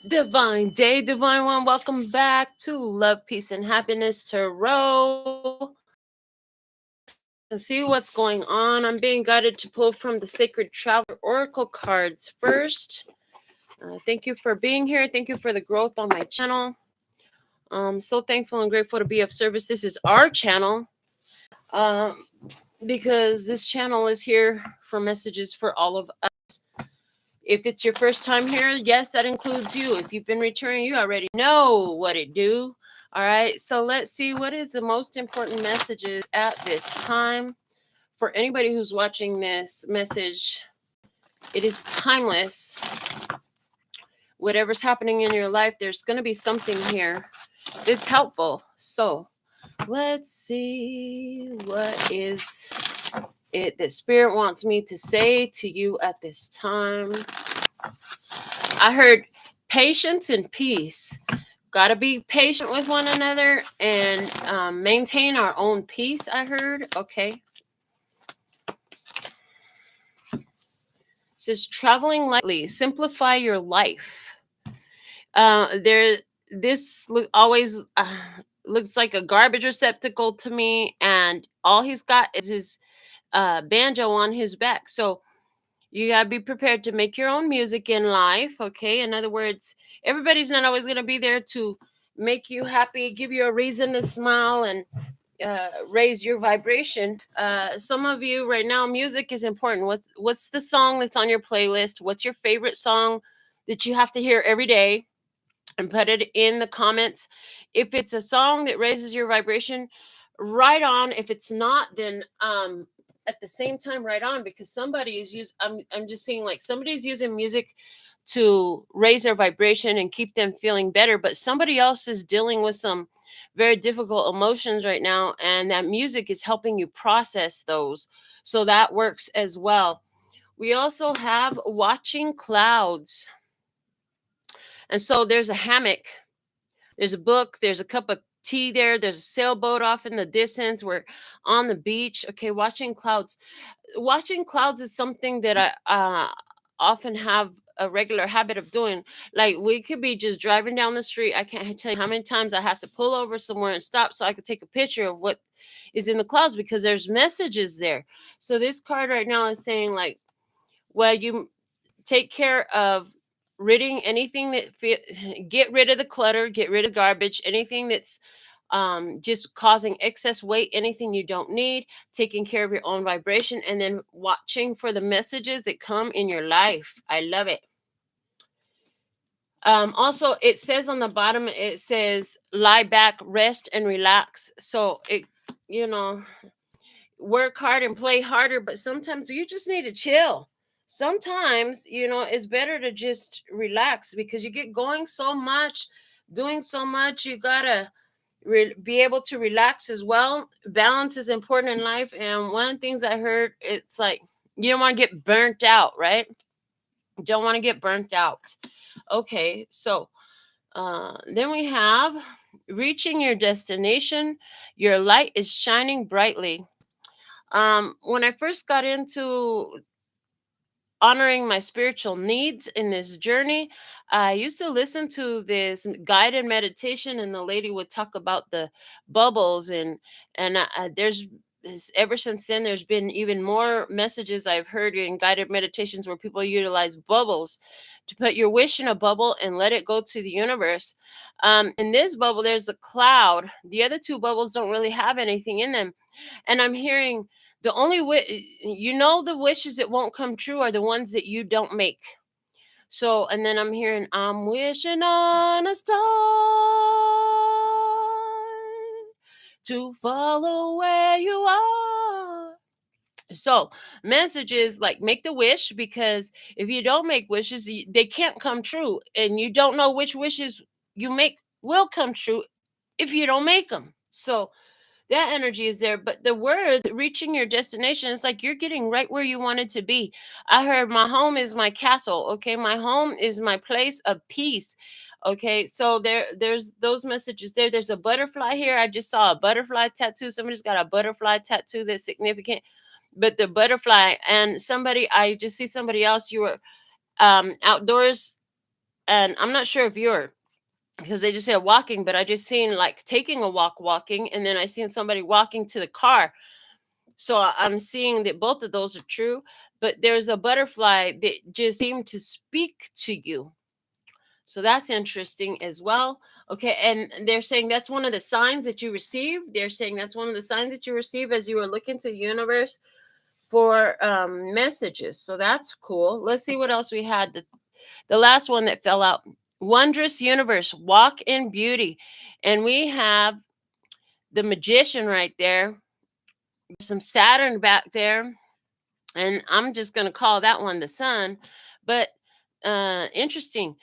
Divine day, divine one. Welcome back to Love, Peace, and Happiness Tarot. Let's see what's going on. I'm being guided to pull from the Sacred Traveler Oracle cards first. Thank you for being here. Thank you for the growth on my channel. I'm so thankful and grateful to be of service. This is our channel um, because this channel is here for messages for all of us. If it's your first time here, yes, that includes you. If you've been returning, you already know what it do. All right, so let's see what is the most important messages at this time. For anybody who's watching this message, it is timeless. Whatever's happening in your life, there's going to be something here that's helpful. So let's see what is it that Spirit wants me to say to you at this time. I heard patience and peace. Got to be patient with one another and maintain our own peace, I heard. Okay. It says traveling lightly. Simplify your life. This always looks like a garbage receptacle to me, and all he's got is his banjo on his back. So you gotta be prepared to make your own music in life. Okay, in other words, everybody's not always gonna be there to make you happy, give you a reason to smile, and raise your vibration. Some of you right now, music is important. What's the song that's on your playlist? What's your favorite song that you have to hear every day? And put it in the comments. If it's a song that raises your vibration, right on. If it's not, then at the same time, right on, because somebody is I'm just seeing like somebody's using music to raise their vibration and keep them feeling better, but somebody else is dealing with some very difficult emotions right now, and that music is helping you process those. So that works as well. We also have watching clouds. And so there's a hammock, there's a book, there's a cup of tea there, there's a sailboat off in the distance. We're on the beach. Okay, watching clouds. Watching clouds is something that I often have a regular habit of doing. Like we could be just driving down the street. I can't tell you how many times I have to pull over somewhere and stop so I could take a picture of what is in the clouds because there's messages there. So this card right now is saying like, well, you take care of ridding anything that get rid of the clutter, get rid of garbage, anything that's just causing excess weight, anything you don't need, taking care of your own vibration, and then watching for the messages that come in your life. I love it. Also, it says on the bottom, it says lie back, rest, and relax. So it, you know, work hard and play harder, but sometimes you just need to chill. Sometimes, it's better to just relax because you get going so much, doing so much. You gotta be able to relax as well. Balance is important in life. And one of the things I heard, it's like you don't want to get burnt out, right? You don't want to get burnt out. Okay, so then we have reaching your destination. Your light is shining brightly. When I first got into honoring my spiritual needs in this journey, I used to listen to this guided meditation, and the lady would talk about the bubbles, and ever since then there's been even more messages I've heard in guided meditations where people utilize bubbles to put your wish in a bubble and let it go to the universe. In this bubble, there's a cloud. The other two bubbles don't really have anything in them, and I'm hearing the only the wishes that won't come true are the ones that you don't make. So, and then I'm hearing, I'm wishing on a star to follow where you are. So, messages like make the wish, because if you don't make wishes, they can't come true. And you don't know which wishes you make will come true if you don't make them. So, that energy is there, but the word reaching your destination is like you're getting right where you wanted to be. I heard my home is my castle. Okay, my home is my place of peace. Okay, so there's those messages there. There's a butterfly here. I just saw a butterfly tattoo. Somebody's got a butterfly tattoo that's significant. But the butterfly, and somebody, I just see somebody else, you were outdoors, And I'm not sure if you're, because they just said walking, but I just seen like taking a walking, and then I seen somebody walking to the car. So I'm seeing that both of those are true, but there's a butterfly that just seemed to speak to you. So that's interesting as well. Okay, and they're saying that's one of the signs that you receive. They're saying that's one of the signs that you receive as you were looking to the universe for messages. So that's cool. Let's see what else we had. The last one that fell out. Wondrous universe, walk in beauty. And we have the magician right there. There's some Saturn back there. And I'm just going to call that one the sun. But interesting.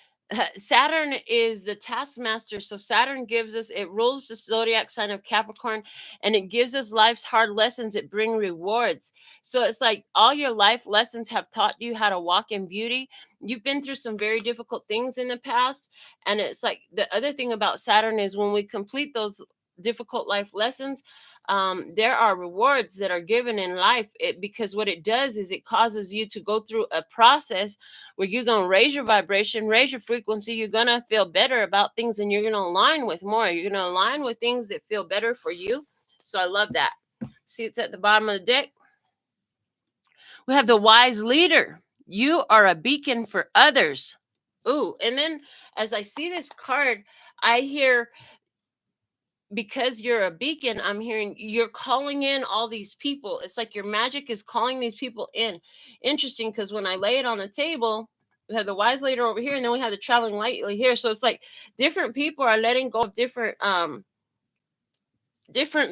Saturn is the taskmaster. So Saturn gives us, it rules the zodiac sign of Capricorn, and it gives us life's hard lessons that bring rewards. So it's like all your life lessons have taught you how to walk in beauty. You've been through some very difficult things in the past. And it's like the other thing about Saturn is when we complete those difficult life lessons, there are rewards that are given in life, because what it does is it causes you to go through a process where you're going to raise your vibration, raise your frequency. You're going to feel better about things, and you're going to align with more. You're going to align with things that feel better for you. So I love that. See, it's at the bottom of the deck. We have the wise leader. You are a beacon for others. Ooh, and then as I see this card, I hear, because you're a beacon, I'm hearing you're calling in all these people. It's like your magic is calling these people in. Interesting, because when I lay it on the table, we have the wise leader over here, and then we have the traveling light here. So it's like different people are letting go of different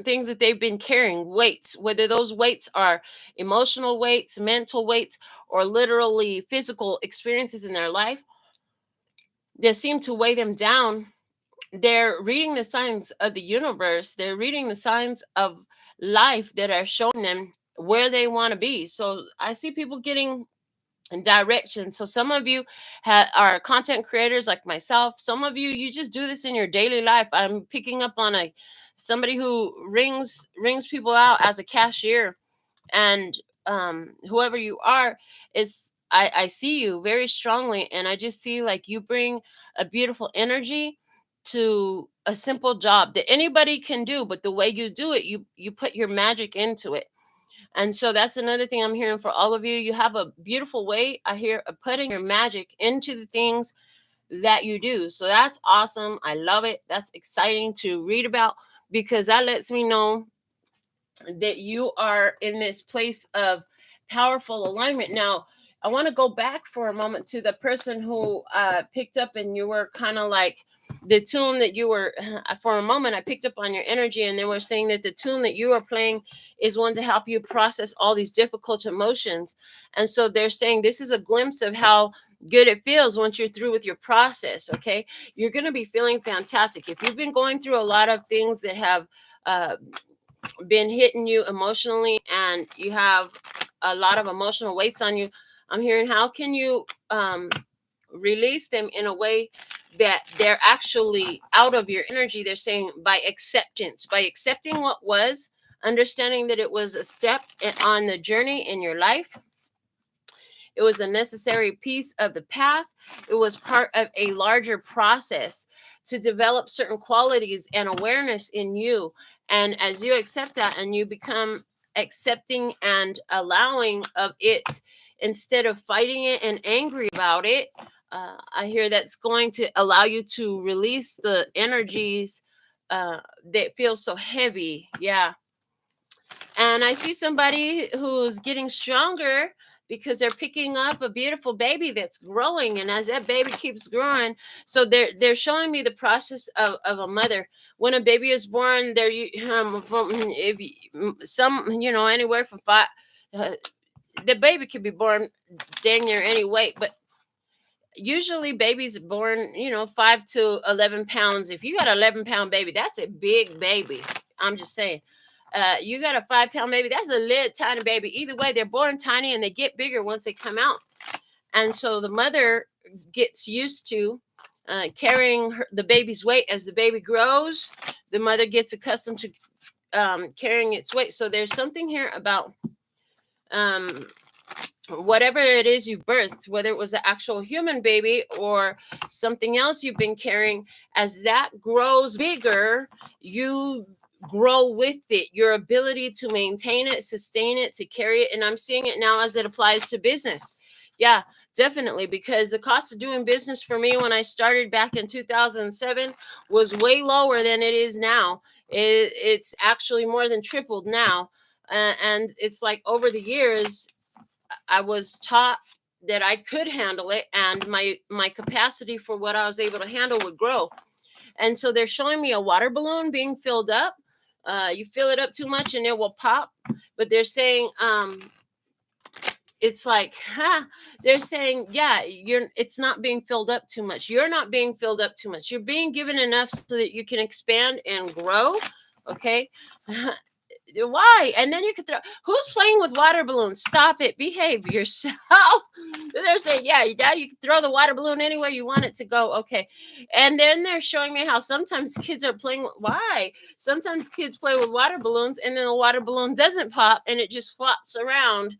things that they've been carrying, weights, whether those weights are emotional weights, mental weights, or literally physical experiences in their life that seem to weigh them down. They're reading the signs of the universe. They're reading the signs of life that are showing them where they want to be. So I see people getting direction. So some of you are content creators like myself. Some of you, you just do this in your daily life. I'm picking up on somebody who rings people out as a cashier, and whoever you are, is I see you very strongly, and I just see like you bring a beautiful energy to a simple job that anybody can do, but the way you do it, you put your magic into it. And so that's another thing I'm hearing for all of you. You have a beautiful way, I hear, of putting your magic into the things that you do. So that's awesome. I love it. That's exciting to read about, because that lets me know that you are in this place of powerful alignment. Now, I want to go back for a moment to the person who picked up, and you were kind of like the tune that you were, for a moment, I picked up on your energy, and they were saying that the tune that you are playing is one to help you process all these difficult emotions. And so they're saying this is a glimpse of how good it feels once you're through with your process. Okay. You're going to be feeling fantastic. If you've been going through a lot of things that have, been hitting you emotionally, and you have a lot of emotional weights on you, I'm hearing, how can you release them in a way that they're actually out of your energy? They're saying by acceptance, by accepting what was, understanding that it was a step on the journey in your life. It was a necessary piece of the path. It was part of a larger process to develop certain qualities and awareness in you. And as you accept that and you become accepting and allowing of it, instead of fighting it and angry about it, I hear that's going to allow you to release the energies that feel so heavy. Yeah. And I see somebody who's getting stronger because they're picking up a beautiful baby that's growing. And as that baby keeps growing, so they're showing me the process of a mother. When a baby is born, from, if some, anywhere from five, the baby can be born dang near any weight, but usually babies born, 5 to 11 pounds. If you got an 11-pound baby, that's a big baby. I'm just saying. You got a 5-pound baby, that's a little tiny baby. Either way, they're born tiny and they get bigger once they come out. And so the mother gets used to carrying the baby's weight. As the baby grows, the mother gets accustomed to carrying its weight. So there's something here about whatever it is you've birthed, whether it was an actual human baby or something else you've been carrying, as that grows bigger, you grow with it. Your ability to maintain it, sustain it, to carry it. And I'm seeing it now as it applies to business. Yeah, definitely. Because the cost of doing business for me when I started back in 2007 was way lower than it is now. It's actually more than tripled now. And it's like over the years, I was taught that I could handle it, and my capacity for what I was able to handle would grow. And so they're showing me a water balloon being filled up. You fill it up too much and it will pop. But they're saying it's like, they're saying, yeah, it's not being filled up too much. You're not being filled up too much. You're being given enough so that you can expand and grow. Okay. Why? And then you could throw. Who's playing with water balloons? Stop it. Behave yourself. They're saying, yeah, you can throw the water balloon anywhere you want it to go. Okay. And then they're showing me how sometimes kids are playing with, why? Sometimes kids play with water balloons and then the water balloon doesn't pop and it just flops around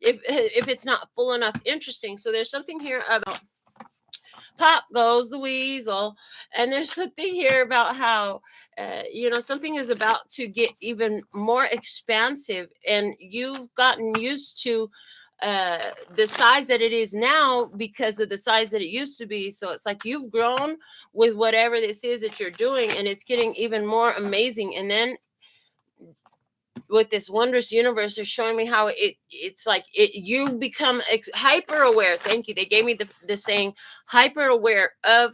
if it's not full enough interesting. So there's something here about pop goes the weasel. And there's something here about how, something is about to get even more expansive, and you've gotten used to the size that it is now because of the size that it used to be. So it's like you've grown with whatever this is that you're doing, and it's getting even more amazing. And then with this wondrous universe, they're showing me how it's like you become hyper aware. Thank you. They gave me the saying hyper aware of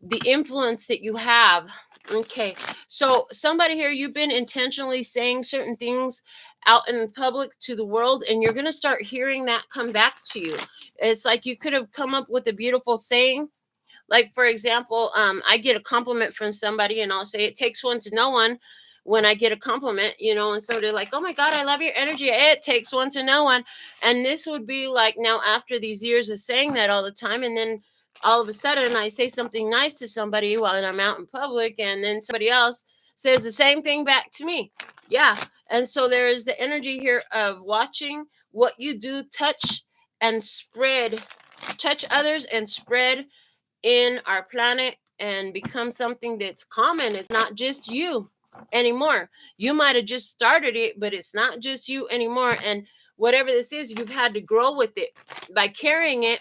the influence that you have. Okay. So somebody here, you've been intentionally saying certain things out in public to the world, and you're going to start hearing that come back to you. It's like you could have come up with a beautiful saying. Like, for example, I get a compliment from somebody and I'll say, it takes one to know one. When I get a compliment, and so they're like, oh my God, I love your energy. It takes one to know one. And this would be like now after these years of saying that all the time. And then all of a sudden I say something nice to somebody while I'm out in public, and then somebody else says the same thing back to me. Yeah. And so there is the energy here of watching what you do, and spread, touch others and spread in our planet and become something that's common. It's not just you anymore. You might have just started it, but it's not just you anymore. And whatever this is, you've had to grow with it. By carrying it,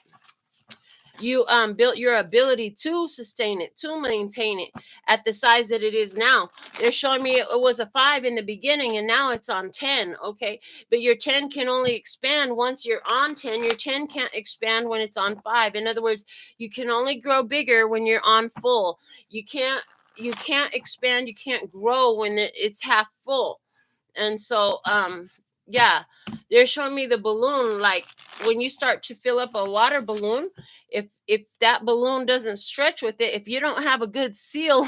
you built your ability to sustain it, to maintain it at the size that it is now. They're showing me it was a 5 in the beginning and now it's on 10. Okay. But your 10 can only expand once you're on 10. Your 10 can't expand when it's on 5. In other words, you can only grow bigger when you're on full. You can't expand, you can't grow when it's half full. And so yeah, they're showing me the balloon. Like when you start to fill up a water balloon, if that balloon doesn't stretch with it, if you don't have a good seal,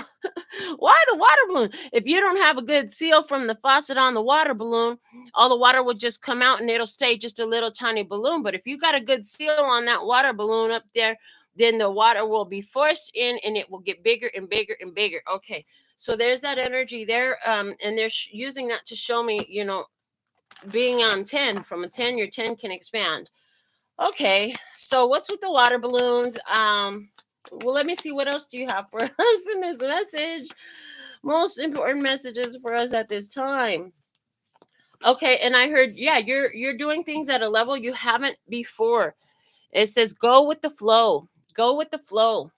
why the water balloon? If you don't have a good seal from the faucet on the water balloon, all the water will just come out and it'll stay just a little tiny balloon. But if you got a good seal on that water balloon up there, then the water will be forced in and it will get bigger and bigger and bigger. Okay. So there's that energy there. And they're using that to show me, being on 10, from a 10, your 10 can expand. Okay. So what's with the water balloons? Well, let me see. What else do you have for us in this message? Most important messages for us at this time. Okay. And I heard, yeah, you're doing things at a level you haven't before. It says go with the flow. Go with the flow.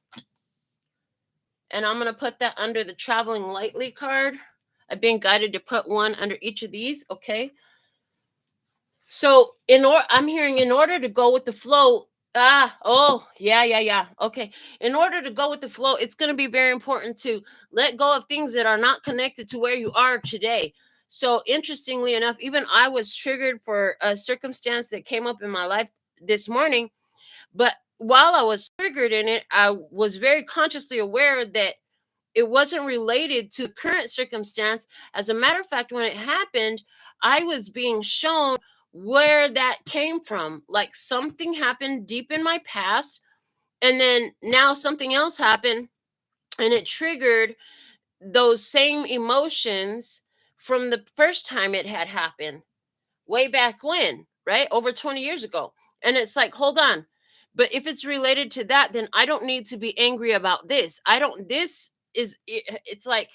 And I'm going to put that under the traveling lightly card. I've been guided to put one under each of these. Okay. So I'm hearing, in order to go with the flow. Yeah. Okay. In order to go with the flow, it's going to be very important to let go of things that are not connected to where you are today. So interestingly enough, even I was triggered for a circumstance that came up in my life this morning. But while I was triggered in it, I was very consciously aware that it wasn't related to current circumstance. As a matter of fact, when it happened, I was being shown where that came from. Like something happened deep in my past, and then now something else happened, and it triggered those same emotions from the first time it had happened, way back when, right? Over 20 years ago. And it's like, hold on. But if it's related to that, then I don't need to be angry about this. I don't, this is, it's like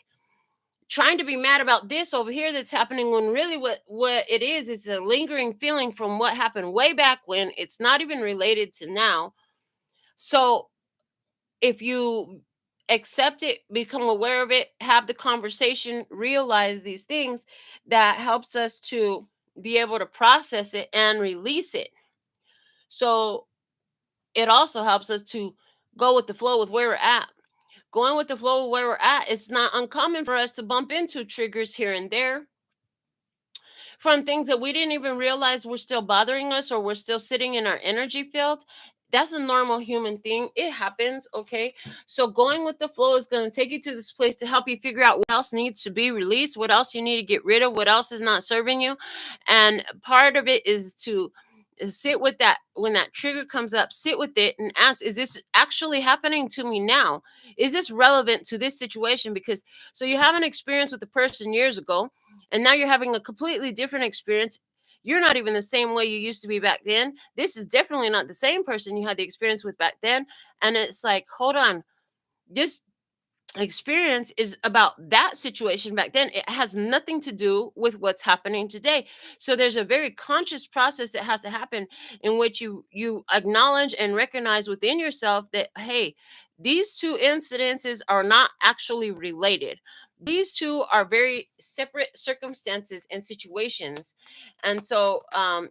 trying to be mad about this over here that's happening, when really what it is a lingering feeling from what happened way back when. It's not even related to now. So if you accept it, become aware of it, have the conversation, realize these things, that helps us to be able to process it and release it. So it also helps us to go with the flow with where we're at. Going with the flow where we're at, it's not uncommon for us to bump into triggers here and there from things that we didn't even realize were still bothering us, or we're still sitting in our energy field. That's a normal human thing. It happens, okay? So going with the flow is going to take you to this place to help you figure out what else needs to be released, what else you need to get rid of, what else is not serving you. And part of it is to sit with that. When that trigger comes up, sit with it and ask, is this actually happening to me now? Is this relevant to this situation? Because so you have an experience with the person years ago, and now you're having a completely different experience. You're not even the same way you used to be back then. This is definitely not the same person you had the experience with back then. And it's like, hold on, this experience is about that situation back then. It has nothing to do with what's happening today. So there's a very conscious process that has to happen, in which you acknowledge and recognize within yourself that, hey, these two incidences are not actually related. These two are very separate circumstances and situations. And so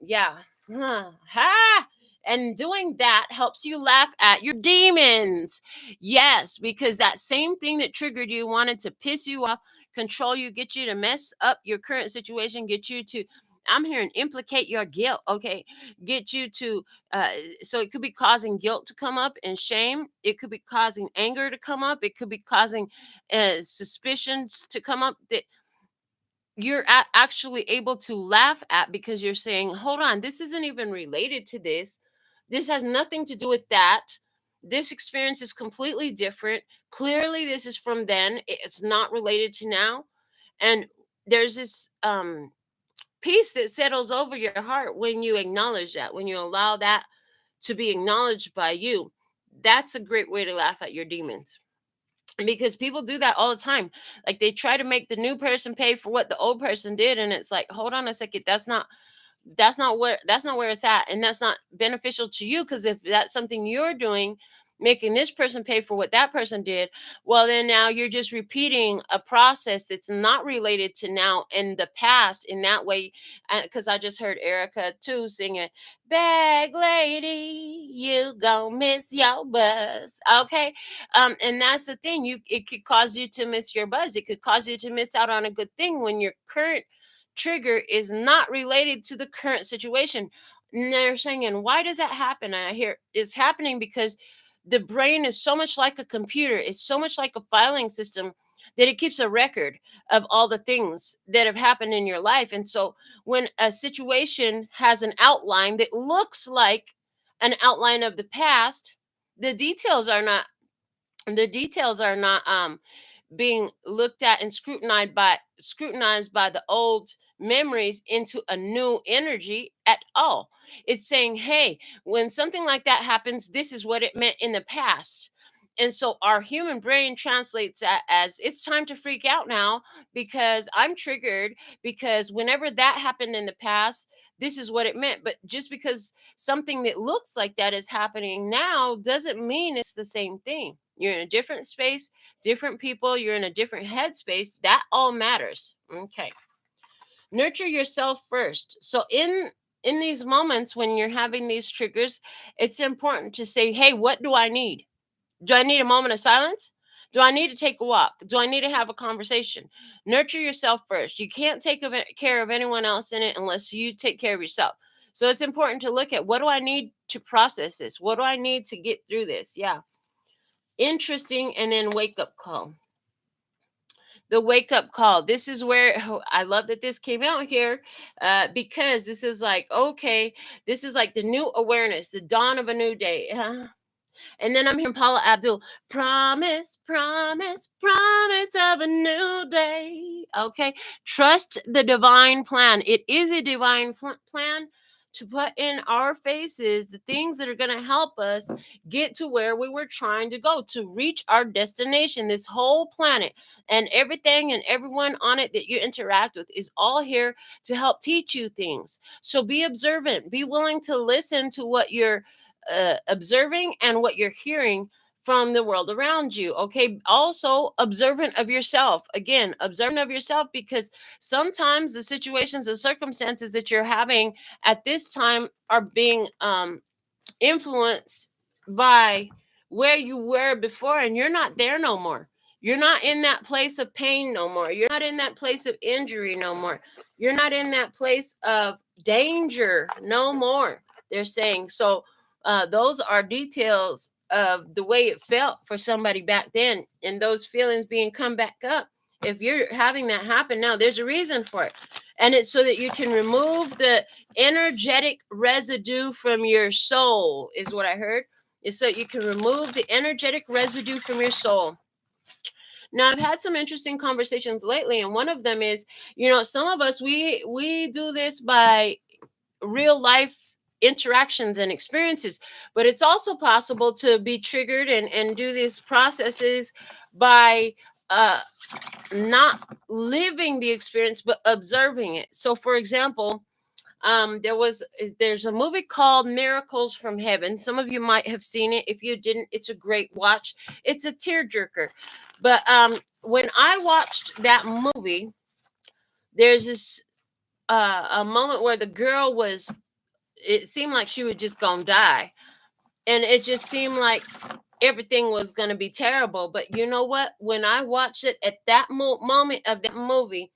yeah. Ha! And doing that helps you laugh at your demons. Yes, because that same thing that triggered you, wanted to piss you off, control you, get you to mess up your current situation, get you to, I'm hearing, implicate your guilt, okay? Get you to, so it could be causing guilt to come up and shame. It could be causing anger to come up. It could be causing suspicions to come up that you're actually able to laugh at, because you're saying, hold on, this isn't even related to this. This has nothing to do with that. This experience is completely different. Clearly, this is from then. It's not related to now. And there's this peace that settles over your heart when you acknowledge that, when you allow that to be acknowledged by you. That's a great way to laugh at your demons, because people do that all the time. Like, they try to make the new person pay for what the old person did, and it's like, hold on a second, that's not where it's at, and that's not beneficial to you. Because if that's something you're doing, making this person pay for what that person did, well, then now you're just repeating a process that's not related to now in the past in that way. Because I just heard Erica too singing, bag lady, you gon' miss your bus, okay? And that's the thing, it could cause you to miss your buzz. It could cause you to miss out on a good thing when your current trigger is not related to the current situation. And they're saying, and why does that happen? And I hear it's happening because the brain is so much like a computer, it's so much like a filing system, that it keeps a record of all the things that have happened in your life. And so when a situation has an outline that looks like an outline of the past, the details are not being looked at and scrutinized by the old memories into a new energy at all. It's saying, hey, when something like that happens, this is what it meant in the past. And so our human brain translates that as, it's time to freak out now, because I'm triggered, because whenever that happened in the past, this is what it meant. But just because something that looks like that is happening now doesn't mean it's the same thing. You're in a different space, different people, you're in a different headspace. That all matters. Okay. Nurture yourself first. So in these moments when you're having these triggers, it's important to say, hey, what do I need? Do I need a moment of silence? Do I need to take a walk? Do I need to have a conversation? Nurture yourself first. You can't take care of anyone else in it unless you take care of yourself. So it's important to look at, what do I need to process this? What do I need to get through this? Yeah. Interesting. And then wake up call. The wake up call. This is where, I love that this came out here, because this is like, okay, this is like the new awareness, the dawn of a new day. And then I'm hearing Paula Abdul, promise, promise, promise of a new day. Okay. Trust the divine plan. It is a divine plan. to put in our faces the things that are going to help us get to where we were trying to go, to reach our destination. This whole planet and everything and everyone on it that you interact with is all here to help teach you things. So be observant, be willing to listen to what you're observing and what you're hearing from the world around you. Okay. Also, observant of yourself. Again, observant of yourself, because sometimes the situations and circumstances that you're having at this time are being influenced by where you were before, and you're not there no more. You're not in that place of pain no more. You're not in that place of injury no more. You're not in that place of danger no more, they're saying. So those are details of the way it felt for somebody back then, and those feelings being come back up. If you're having that happen now, there's a reason for it. And it's so that you can remove the energetic residue from your soul, is what I heard. Is so you can remove the energetic residue from your soul. Now, I've had some interesting conversations lately, and one of them is, some of us, we do this by real life interactions and experiences, but it's also possible to be triggered and do these processes by not living the experience but observing it. So for example, there's a movie called Miracles from Heaven. Some of you might have seen it. If you didn't, it's a great watch. It's a tearjerker. But when I watched that movie, there's this a moment where the girl was, it seemed like she was just gonna die, and it just seemed like everything was gonna be terrible. But you know what, when I watched it at that moment of that movie,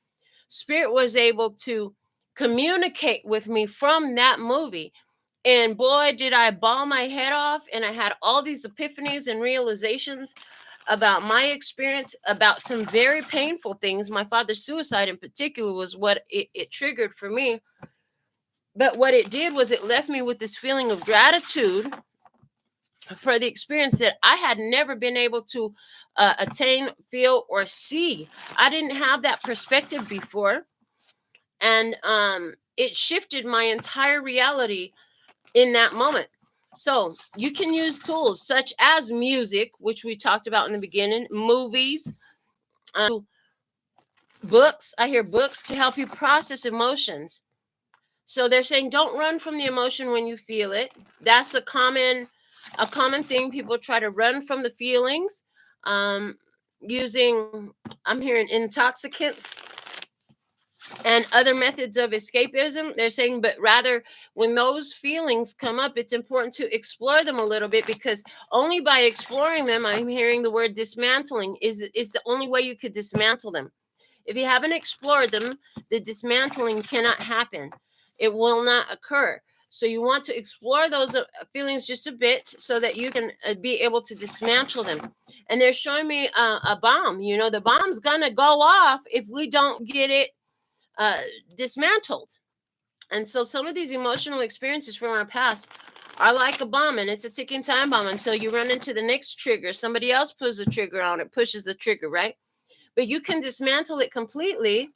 Spirit was able to communicate with me from that movie. And boy, did I bawl my head off. And I had all these epiphanies and realizations about my experience, about some very painful things. My father's suicide in particular was what it triggered for me. But what it did was it left me with this feeling of gratitude for the experience that I had never been able to attain, feel, or see. I didn't have that perspective before. And it shifted my entire reality in that moment. So you can use tools such as music, which we talked about in the beginning, movies, books. I hear books to help you process emotions. So they're saying don't run from the emotion when you feel it. That's a common thing. People try to run from the feelings using, I'm hearing, intoxicants and other methods of escapism. They're saying, but rather when those feelings come up, it's important to explore them a little bit, because only by exploring them, I'm hearing the word dismantling, is the only way you could dismantle them. If you haven't explored them, the dismantling cannot happen. It will not occur. So you want to explore those feelings just a bit so that you can be able to dismantle them. And they're showing me a bomb. The bomb's gonna go off if we don't get it dismantled. And so some of these emotional experiences from our past are like a bomb, and it's a ticking time bomb until you run into the next trigger. Somebody else pulls the trigger on it, pushes the trigger, right? But you can dismantle it completely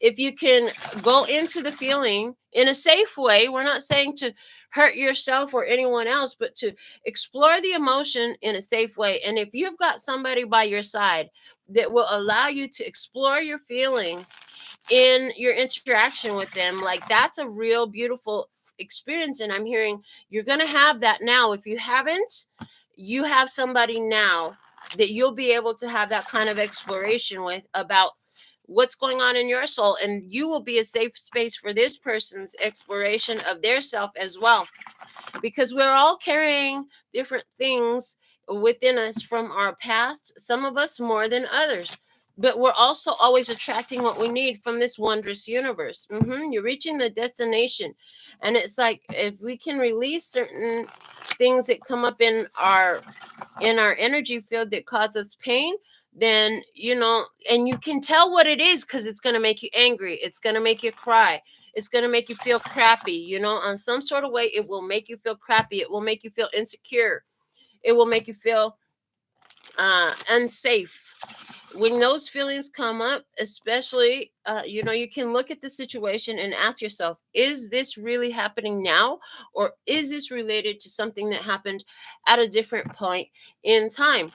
if you can go into the feeling in a safe way. We're not saying to hurt yourself or anyone else, but to explore the emotion in a safe way. And if you've got somebody by your side that will allow you to explore your feelings in your interaction with them, like, that's a real beautiful experience. And I'm hearing you're going to have that now. If you haven't, you have somebody now that you'll be able to have that kind of exploration with about what's going on in your soul, and you will be a safe space for this person's exploration of their self as well, because we're all carrying different things within us from our past, some of us more than others, but we're also always attracting what we need from this wondrous universe. You're reaching the destination, and it's like if we can release certain things that come up in our energy field that cause us pain, then and you can tell what it is, because it's going to make you angry, it's going to make you cry, it's going to make you feel crappy, on some sort of way. It will make you feel crappy, it will make you feel insecure, it will make you feel unsafe. when those feelings come up, especially, you can look at the situation and ask yourself, is this really happening now? Or is this related to something that happened at a different point in time?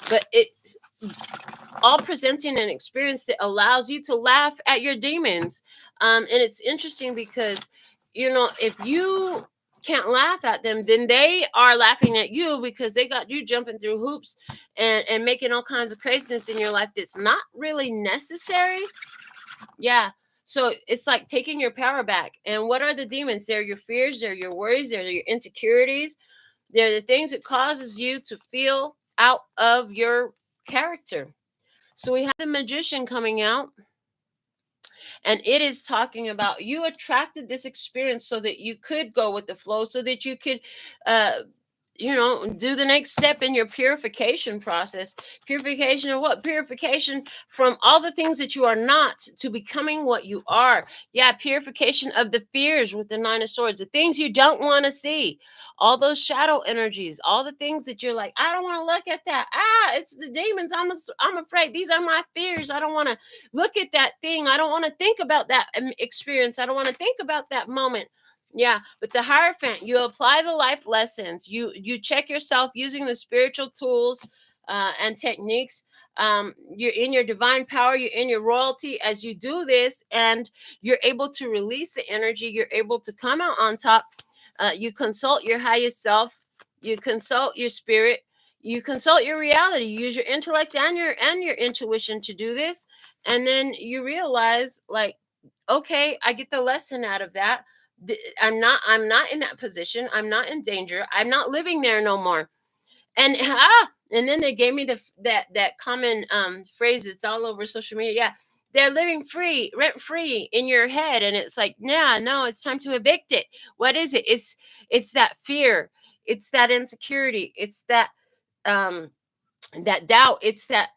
But it's all presenting an experience that allows you to laugh at your demons. And it's interesting because, if you can't laugh at them, then they are laughing at you because they got you jumping through hoops and making all kinds of craziness in your life that's not really necessary. Yeah. So it's like taking your power back. And what are the demons? They're your fears, they're your worries, they're your insecurities. They're the things that causes you to feel out of your character. So we have the magician coming out, and it is talking about you attracted this experience so that you could go with the flow, so that you could uh do the next step in your purification process. Purification of what? Purification from all the things that you are not to becoming what you are. Yeah, purification of the fears with the Nine of Swords, the things you don't want to see, all those shadow energies, all the things that you're like, I don't want to look at that. It's the demons. I'm afraid. These are my fears. I don't want to look at that thing. I don't want to think about that experience. I don't want to think about that moment. Yeah, but the Hierophant, you apply the life lessons. You check yourself using the spiritual tools and techniques. You're in your divine power. You're in your royalty as you do this, and you're able to release the energy. You're able to come out on top. You consult your highest self. You consult your spirit. You consult your reality. You use your intellect and your intuition to do this, and then you realize, like, okay, I get the lesson out of that. I'm not in that position. I'm not in danger. I'm not living there no more. And then they gave me that common phrase. It's all over social media. Yeah, they're living free, rent free in your head, and it's like, yeah, no, it's time to evict it. What is it? It's that fear. It's that insecurity. It's um that doubt. It's that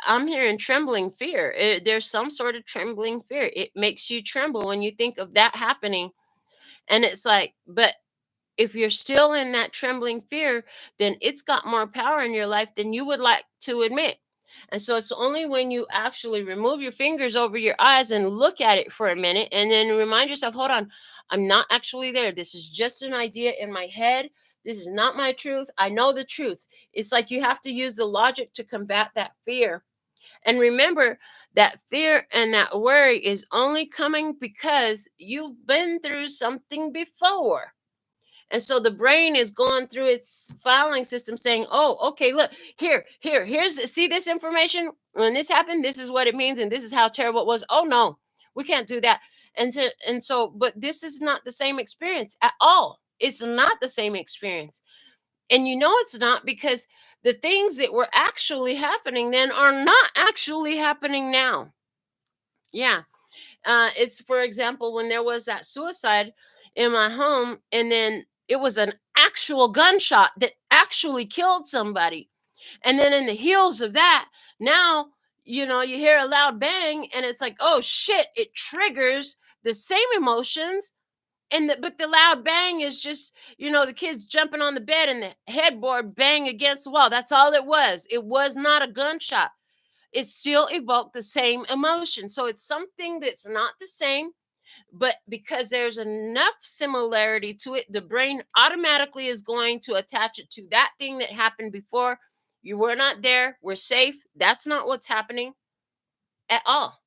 I'm hearing trembling fear. There's some sort of trembling fear. It makes you tremble when you think of that happening. And it's like, but if you're still in that trembling fear, then it's got more power in your life than you would like to admit. And so it's only when you actually remove your fingers over your eyes and look at it for a minute and then remind yourself, hold on, I'm not actually there. This is just an idea in my head. This is not my truth. I know the truth. It's like you have to use the logic to combat that fear. And remember that fear and that worry is only coming because you've been through something before. And so the brain is going through its filing system saying, oh, okay, look, see this information? When this happened, this is what it means, and this is how terrible it was. Oh no, we can't do that. But this is not the same experience at all. It's not the same experience. And it's not, because the things that were actually happening then are not actually happening now. Yeah. It's, for example, when there was that suicide in my home, and then it was an actual gunshot that actually killed somebody. And then in the heels of that, now, you hear a loud bang, and it's like, oh shit, it triggers the same emotions. But the loud bang is just, the kids jumping on the bed and the headboard bang against the wall. That's all it was. It was not a gunshot. It still evoked the same emotion. So it's something that's not the same, but because there's enough similarity to it, the brain automatically is going to attach it to that thing that happened before. You were not there. We're safe. That's not what's happening at all.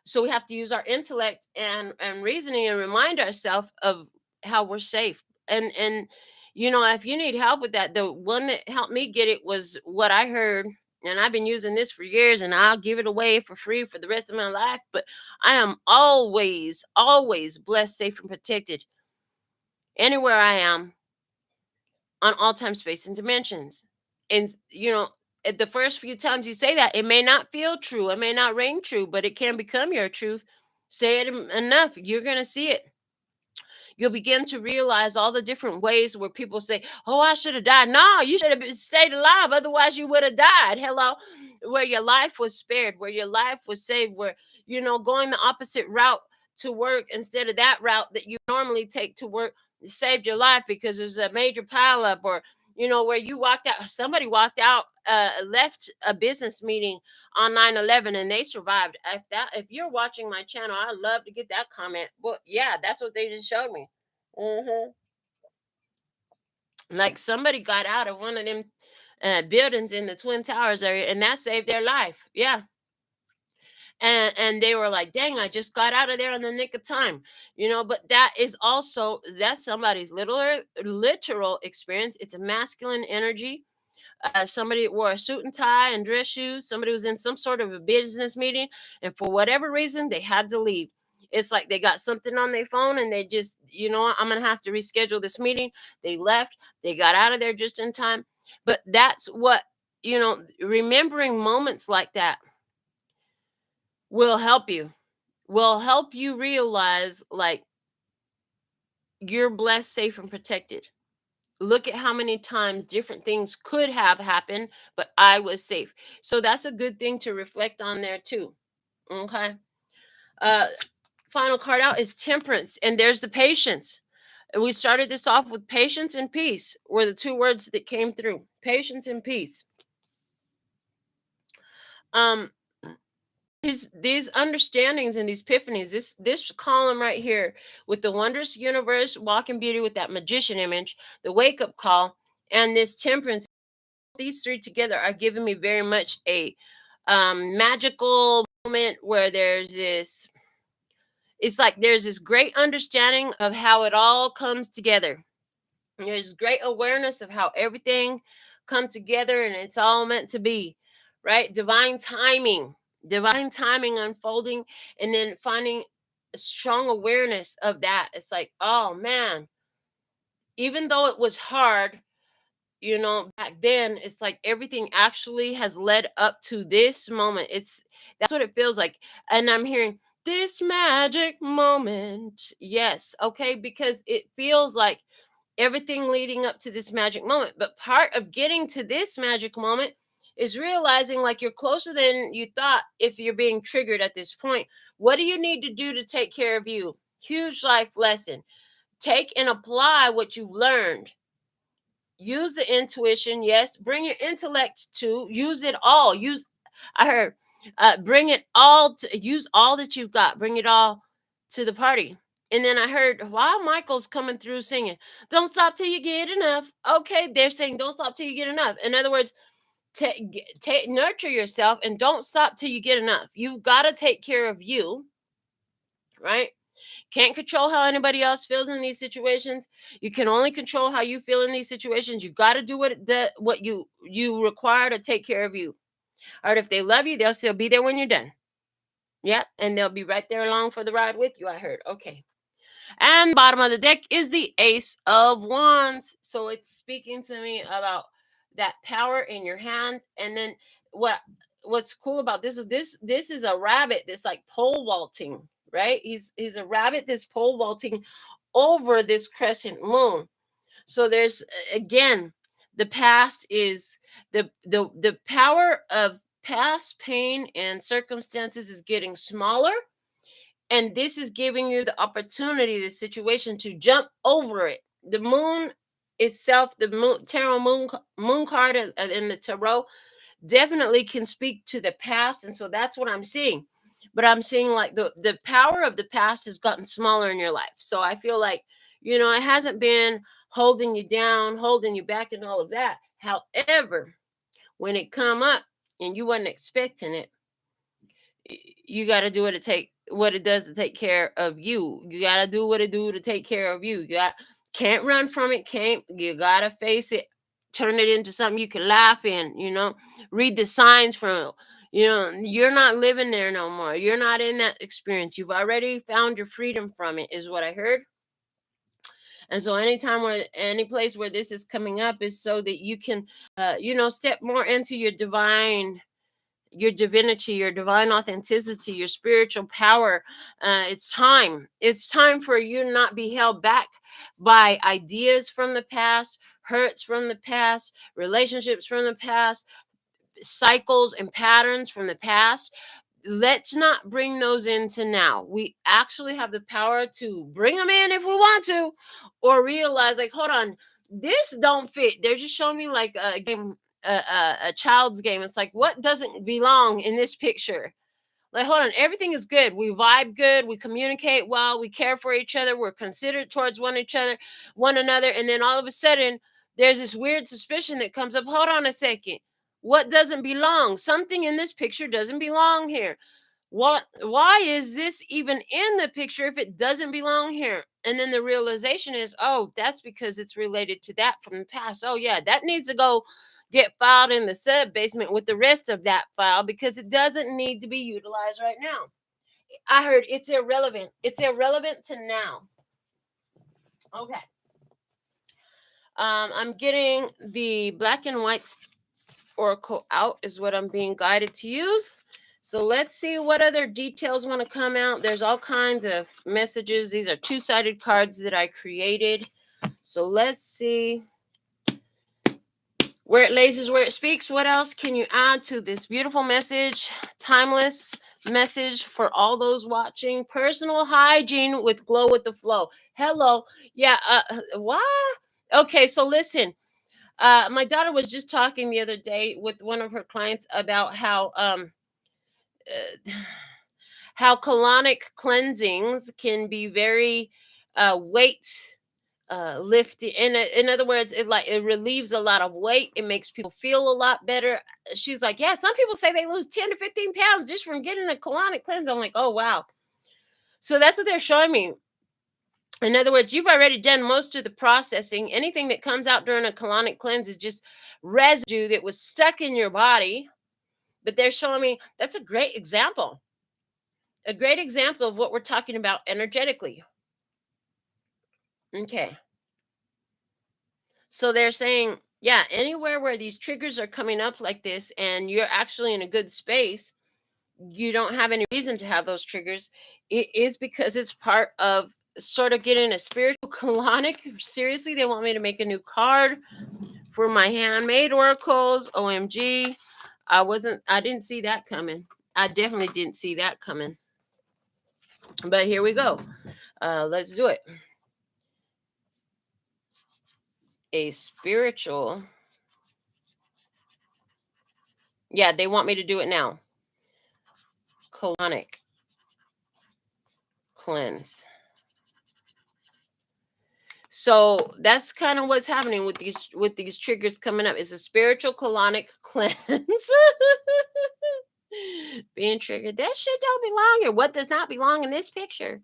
So we have to use our intellect and reasoning and remind ourselves of how we're safe. And if you need help with that, the one that helped me get it was what I heard. And I've been using this for years, and I'll give it away for free for the rest of my life. But I am always, always blessed, safe, and protected anywhere I am, on all time, space, and dimensions. And, at the first few times you say that, it may not feel true. It may not ring true, but it can become your truth. Say it enough, you're going to see it. You'll begin to realize all the different ways where people say, oh, I should have died. No, you should have stayed alive. Otherwise, you would have died. Hello. Where your life was spared, where your life was saved, where, going the opposite route to work instead of that route that you normally take to work saved your life because there's a major pileup, or where you walked out, somebody walked out, left a business meeting on 9/11 and they survived. If you're watching my channel, I'd love to get that comment. Well, yeah, that's what they just showed me. hmm Like somebody got out of one of them buildings in the Twin Towers area, and that saved their life. Yeah. And they were like, dang, I just got out of there in the nick of time. But that is also, that's somebody's literal experience. It's a masculine energy. Somebody wore a suit and tie and dress shoes. Somebody was in some sort of a business meeting, and for whatever reason, they had to leave. It's like they got something on their phone and they just, what, I'm going to have to reschedule this meeting. They left, they got out of there just in time. But that's what, remembering moments like that will help you, realize, like, you're blessed, safe, and protected. Look at how many times different things could have happened, but I was safe. So that's a good thing to reflect on there too. Okay. Uh, Final card out is temperance, and there's the patience. We started this off with patience and peace were the two words that came through. Patience and peace. Um, these understandings and these epiphanies, this column right here with the wondrous universe, walking beauty with that magician image, the wake up call, and this temperance, these three together are giving me very much a magical moment where it's like there's this great understanding of how it all comes together. There's great awareness of how everything come together and it's all meant to be, right? Divine timing unfolding, and then finding a strong awareness of that. It's like, oh man, even though it was hard, back then, it's like everything actually has led up to this moment. That's what it feels like. And I'm hearing this magic moment. Yes, okay, because it feels like everything leading up to this magic moment. But part of getting to this magic moment is realizing, like, you're closer than you thought if you're being triggered at this point. What do you need to do to take care of you? Huge life lesson. Take and apply what you've learned. Use the intuition, yes. Bring your intellect too. Use it all. I heard, bring it all to, use all that you've got. Bring it all to the party. And then I heard, wow, Michael's coming through singing, don't stop till you get enough. Okay, they're saying don't stop till you get enough. In other words, nurture yourself and don't stop till you get enough. You've got to take care of you, right? Can't control how anybody else feels in these situations. You can only control how you feel in these situations. You got to do what you require to take care of you. All right, if they love you, they'll still be there when you're done. Yep, and they'll be right there along for the ride with you. I heard. Okay. And bottom of the deck is the Ace of Wands. So it's speaking to me about that power in your hand. And then what's cool about this is a rabbit that's like pole vaulting, right? He's a rabbit that's pole vaulting over this crescent moon. So there's, again, the past is the power of past pain and circumstances is getting smaller, and this is giving you the opportunity, the situation, to jump over it. The moon itself, the tarot moon card in the tarot definitely can speak to the past, and so that's what I'm seeing. But I'm seeing, like, the power of the past has gotten smaller in your life. So I feel like, it hasn't been holding you down, holding you back, and all of that. However, when it come up and you wasn't expecting it, you got to do what it does to take care of you. You got to do what it do to take care of you. Can't run from it. You got to face it. Turn it into something you can laugh in, read the signs from it. You're not living there no more. You're not in that experience. You've already found your freedom from it, is what I heard. And so any place where this is coming up is so that you can, step more into your divinity, your divine authenticity, your spiritual power. It's time. It's time for you to not be held back by ideas from the past, hurts from the past, relationships from the past, cycles and patterns from the past. Let's not bring those into now. We actually have the power to bring them in if we want to, or realize, like, hold on, This don't fit. They're just showing me like a game, a child's game. It's like, what doesn't belong in this picture? Like, hold on, everything is good. We vibe good. We communicate well. We care for each other. We're considerate towards one another. And then all of a sudden, there's this weird suspicion that comes up. Hold on a second. What doesn't belong? Something in this picture doesn't belong here. Why is this even in the picture if it doesn't belong here? And then the realization is, oh, that's because it's related to that from the past. Oh yeah, that needs to go get filed in the sub basement with the rest of that file because it doesn't need to be utilized right now. I heard it's irrelevant. It's irrelevant to now. Okay. I'm getting the black and white oracle out is what I'm being guided to use. So let's see what other details want to come out. There's all kinds of messages. These are two-sided cards that I created. So let's see. Where it lays is where it speaks. What else can you add to this beautiful message? Timeless message for all those watching. Personal hygiene with glow with the flow. Hello. Yeah. What? Okay. So listen. My daughter was just talking the other day with one of her clients about how colonic cleansings can be very weight lifting. In other words, it relieves a lot of weight. It makes people feel a lot better. She's like, yeah, some people say they lose 10 to 15 pounds just from getting a colonic cleanse. I'm like, oh wow. So that's what they're showing me. In other words, you've already done most of the processing. Anything that comes out during a colonic cleanse is just residue that was stuck in your body. But they're showing me that's a great example. A great example of what we're talking about energetically. Okay. So they're saying, yeah, anywhere where these triggers are coming up like this and you're actually in a good space, you don't have any reason to have those triggers. It is because it's part of sort of getting a spiritual colonic. Seriously, they want me to make a new card for my handmade oracles. OMG. I didn't see that coming. I definitely didn't see that coming. But here we go. Let's do it. A spiritual. Yeah, they want me to do it now. Colonic cleanse. So that's kind of what's happening with these triggers coming up. It's a spiritual colonic cleanse. Being triggered. That shit don't belong here. What does not belong in this picture?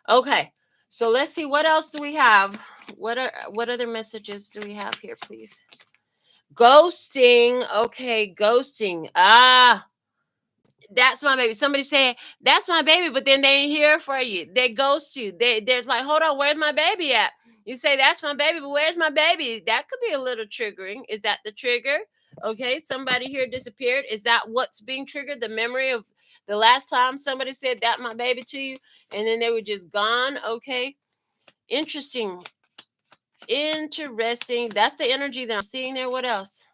Okay. So let's see, what else do we have? What other messages do we have here, please? Ghosting. Okay, ghosting. That's my baby. Somebody say that's my baby, but then they ain't here for you. They ghost you. They're like, hold on, where's my baby at? You say that's my baby, but where's my baby? That could be a little triggering. Is that the trigger? Okay, somebody here disappeared. Is that what's being triggered? The memory of the last time somebody said that my baby to you, and then they were just gone. Okay, interesting. Interesting. That's the energy that I'm seeing there. What else?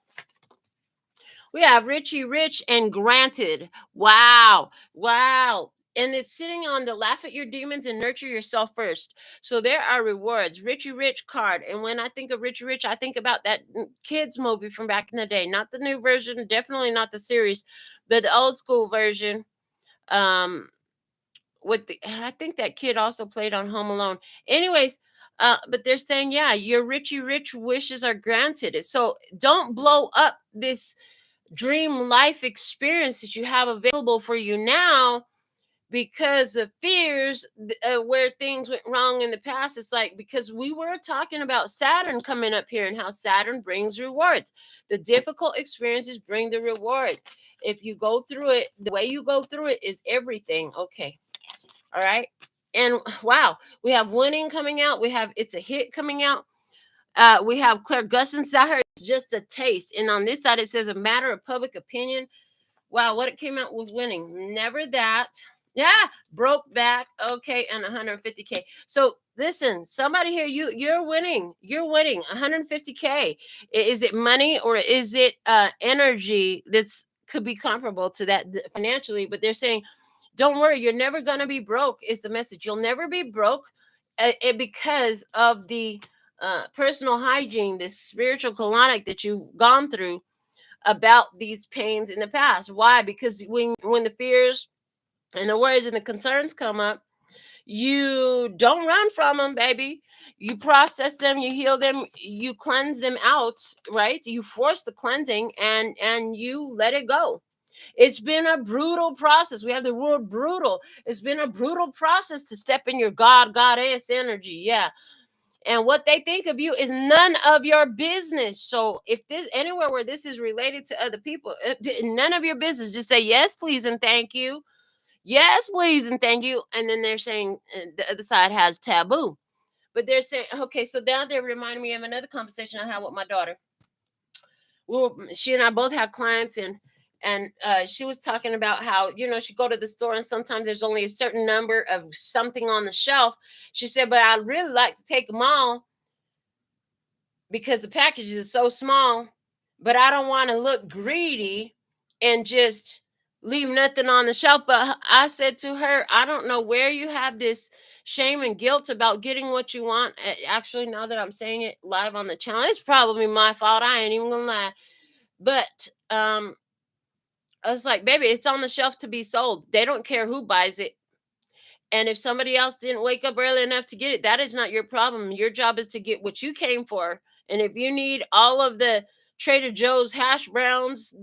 We have Richie Rich and Granted. Wow. Wow. And it's sitting on the laugh at your demons and nurture yourself first. So there are rewards. Richie Rich card. And when I think of Richie Rich, I think about that kids movie from back in the day. Not the new version, definitely not the series, but the old school version. I think that kid also played on Home Alone. Anyways, but they're saying, yeah, your Richie Rich wishes are granted. So don't blow up this dream life experience that you have available for you now because of fears where things went wrong in the past. It's like, because we were talking about Saturn coming up here and how Saturn brings rewards. The difficult experiences bring the reward. If you go through it, the way you go through it is everything. Okay. All right. And wow, we have winning coming out. We have it's a hit coming out. We have Claire Gussens out here, just a taste. And on this side, it says a matter of public opinion. Wow, what it came out was winning. Never that. Yeah, broke back. Okay, and 150K. So listen, somebody here, you're winning. You're winning 150K. Is it money or is it energy that's could be comparable to that financially? But they're saying, don't worry, you're never gonna be broke. Is the message? You'll never be broke because of the personal hygiene, this spiritual colonic that you've gone through about these pains in the past. Why? Because when the fears and the worries and the concerns come up, you don't run from them, baby. You process them, you heal them, you cleanse them out, right? You force the cleansing, and you let it go. It's been a brutal process. We have the word brutal. It's been a brutal process to step in your goddess energy. Yeah. And what they think of you is none of your business. So if this anywhere where this is related to other people, none of your business. Just say yes, please, and thank you. Yes, please, and thank you. And then they're saying the other side has taboo. But they're saying, okay, so now they're reminding me of another conversation I had with my daughter. Well, she and I both have clients, and she was talking about how, she go to the store and sometimes there's only a certain number of something on the shelf. She said, but I'd really like to take them all because the package is so small, but I don't want to look greedy and just leave nothing on the shelf. But I said to her, I don't know where you have this shame and guilt about getting what you want. Actually, now that I'm saying it live on the channel, it's probably my fault. I ain't even gonna lie. But I was like, baby, it's on the shelf to be sold. They don't care who buys it. And if somebody else didn't wake up early enough to get it, that is not your problem. Your job is to get what you came for. And if you need all of the Trader Joe's hash browns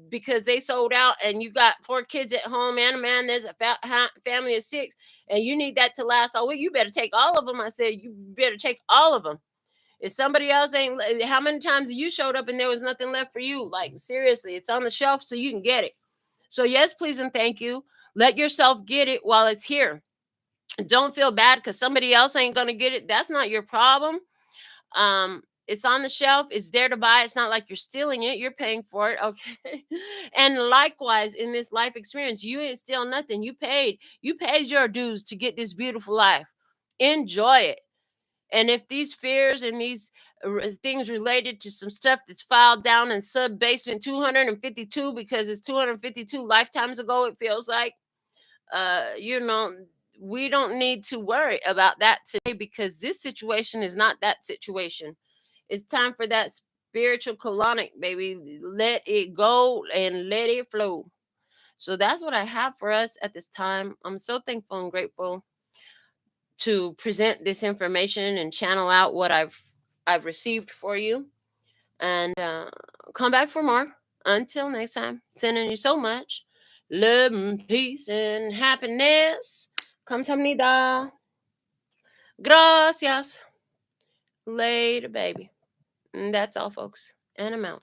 because they sold out and you got 4 kids at home and a man, there's a family of 6, and you need that to last all week, you better take all of them. I said, you better take all of them. If somebody else ain't, how many times you showed up and there was nothing left for you? Like, seriously, it's on the shelf so you can get it. So yes, please, and thank you. Let yourself get it while it's here. Don't feel bad because somebody else ain't gonna get it. That's not your problem. It's on the shelf, it's there to buy. It's not like you're stealing it, you're paying for it. Okay. And likewise, in this life experience, you ain't steal nothing. You paid your dues to get this beautiful life. Enjoy it. And if these fears and these things related to some stuff that's filed down in sub basement 252 because it's 252 lifetimes ago, it feels like, uh you know we don't need to worry about that today, because this situation is not that situation. It's time for that spiritual colonic, baby. Let it go and let it flow. So that's what I have for us at this time. I'm so thankful and grateful to present this information and channel out what I've received for you, and come back for more. Until next time, sending you so much love and peace and happiness. Kamsahamnida. Gracias. Later, baby. And that's all, folks. And I'm out.